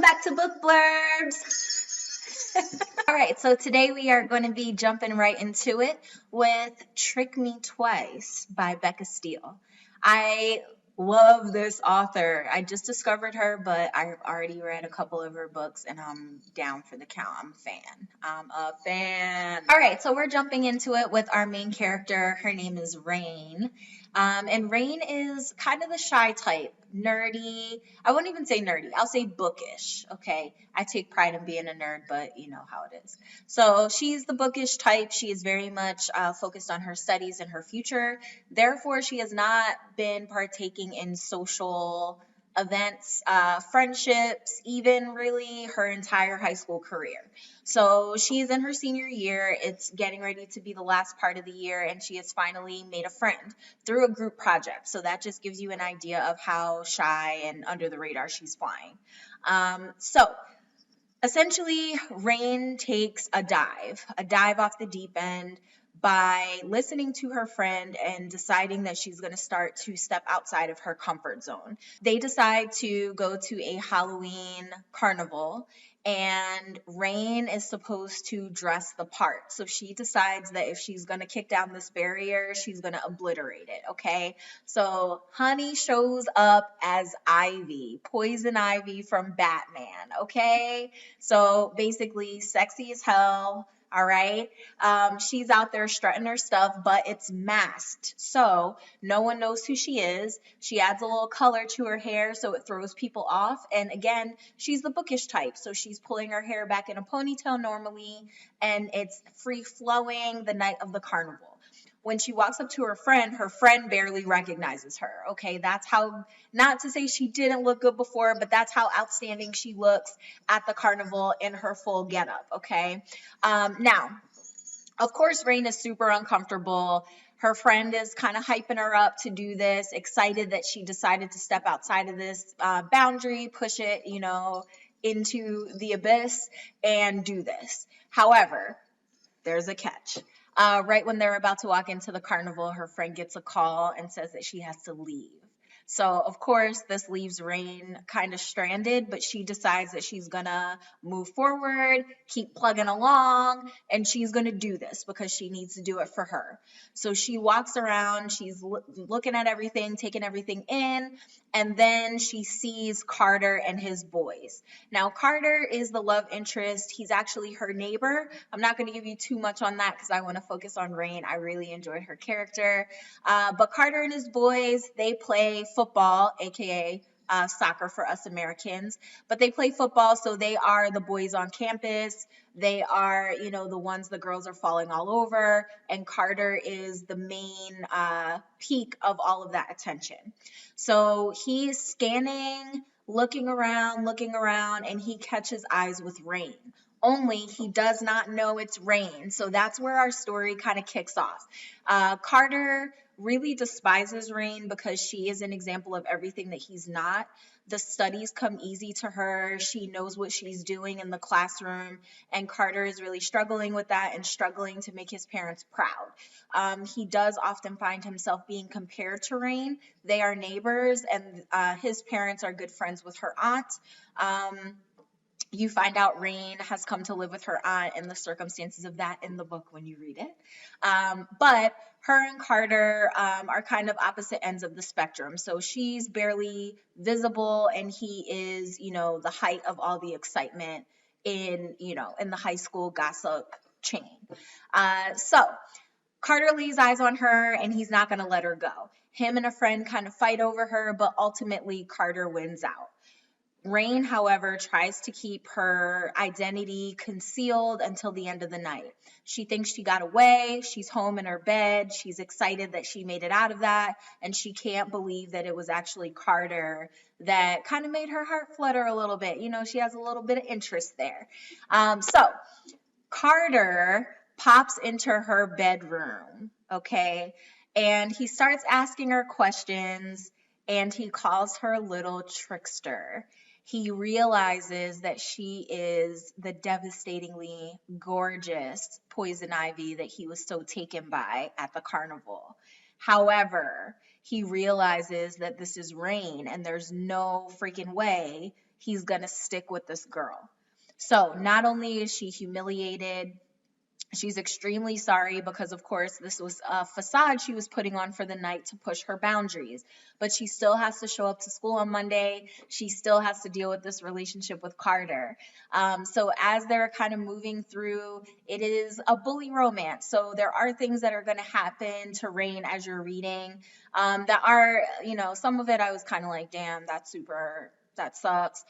Welcome back to Book Blurbs. All right, so today we are going to be jumping right into it with Trick Me Twice by Becca Steele. I love this author. I just discovered her, but I've already read a couple of her books and I'm down for the count. I'm a fan. I'm a fan. All right, so we're jumping into it with our main character. Her name is Raine. And Raine is kind of the shy type, nerdy. I wouldn't even say nerdy. I'll say bookish. Okay. I take pride in being a nerd, but you know how it is. So she's the bookish type. She is very much focused on her studies and her future. Therefore, she has not been partaking in social events, friendships, even really her entire high school career. So she's in her senior year. It's getting ready to be the last part of the year, and she has finally made a friend through a group project. So that just gives you an idea of how shy and under the radar she's flying. So essentially, Raine takes a dive off the deep end by listening to her friend and deciding that she's going to start to step outside of her comfort zone. They decide to go to a Halloween carnival, and Raine is supposed to dress the part. So she decides that if she's going to kick down this barrier, she's going to obliterate it, okay? So Honey shows up as Ivy, Poison Ivy from Batman, okay? So basically, sexy as hell. All right. She's out there strutting her stuff, but it's masked. So no one knows who she is. She adds a little color to her hair so it throws people off. And again, she's the bookish type. So she's pulling her hair back in a ponytail normally, and it's free flowing the night of the carnival. When she walks up to her friend barely recognizes her. Okay, that's how, not to say she didn't look good before, but that's how outstanding she looks at the carnival in her full getup. Okay, now, of course, Raine is super uncomfortable. Her friend is kind of hyping her up to do this, excited that she decided to step outside of this boundary, push it, into the abyss and do this. However, there's a catch. Right when they're about to walk into the carnival, her friend gets a call and says that she has to leave. So, of course, this leaves Raine kind of stranded, but she decides that she's going to move forward, keep plugging along, and she's going to do this because she needs to do it for her. So she walks around, she's looking at everything, taking everything in, and then she sees Carter and his boys. Now, Carter is the love interest. He's actually her neighbor. I'm not going to give you too much on that because I want to focus on Raine. I really enjoyed her character. But Carter and his boys, they play football, aka soccer for us Americans, but they play football, so they are the boys on campus. They are, the ones the girls are falling all over, and Carter is the main peak of all of that attention. So he's scanning, looking around, and he catches eyes with Raine. Only he does not know it's Raine. So that's where our story kind of kicks off. Carter really despises Raine because she is an example of everything that he's not. The studies come easy to her. She knows what she's doing in the classroom, and Carter is really struggling with that and struggling to make his parents proud. He does often find himself being compared to Raine. They are neighbors, and his parents are good friends with her aunt. You find out Raine has come to live with her aunt and the circumstances of that in the book when you read it. But her and Carter are kind of opposite ends of the spectrum. So she's barely visible and he is, the height of all the excitement in the high school gossip chain. So Carter lays eyes on her and he's not going to let her go. Him and a friend kind of fight over her, but ultimately Carter wins out. Raine, however, tries to keep her identity concealed until the end of the night. She thinks she got away. She's home in her bed. She's excited that she made it out of that. And she can't believe that it was actually Carter that kind of made her heart flutter a little bit. She has a little bit of interest there. So Carter pops into her bedroom, okay? And he starts asking her questions and he calls her little trickster. He realizes that she is the devastatingly gorgeous Poison Ivy that he was so taken by at the carnival. However, he realizes that this is Raine and there's no freaking way he's going to stick with this girl. So not only is she humiliated, she's extremely sorry because, of course, this was a facade she was putting on for the night to push her boundaries. But she still has to show up to school on Monday. She still has to deal with this relationship with Carter. So as they're kind of moving through, it is a bully romance. So there are things that are going to happen to Raine as you're reading that are, some of it I was kind of like, damn, that sucks.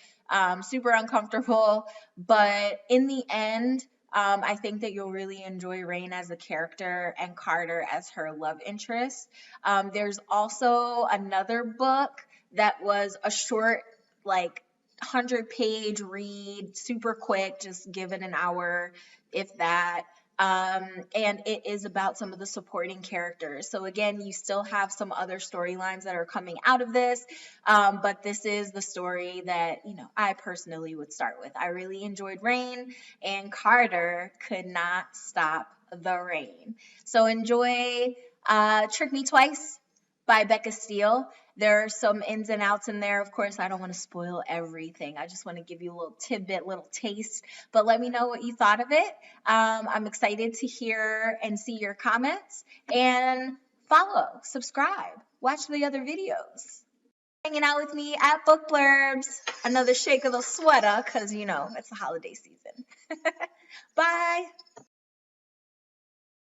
Super uncomfortable. But in the end, I think that you'll really enjoy Raine as a character and Carter as her love interest. There's also another book that was a short, like 100-page read, super quick, just given an hour, if that. And it is about some of the supporting characters. So again, you still have some other storylines that are coming out of this, but this is the story that I personally would start with. I really enjoyed Raine, and Carter could not stop the rain. So enjoy Trick Me Twice by Becca Steele. There are some ins and outs in there. Of course, I don't want to spoil everything. I just want to give you a little tidbit, little taste. But let me know what you thought of it. I'm excited to hear and see your comments. And follow, subscribe, watch the other videos. Hanging out with me at Book Blurbs. Another shake of the sweater because, it's a holiday season. Bye.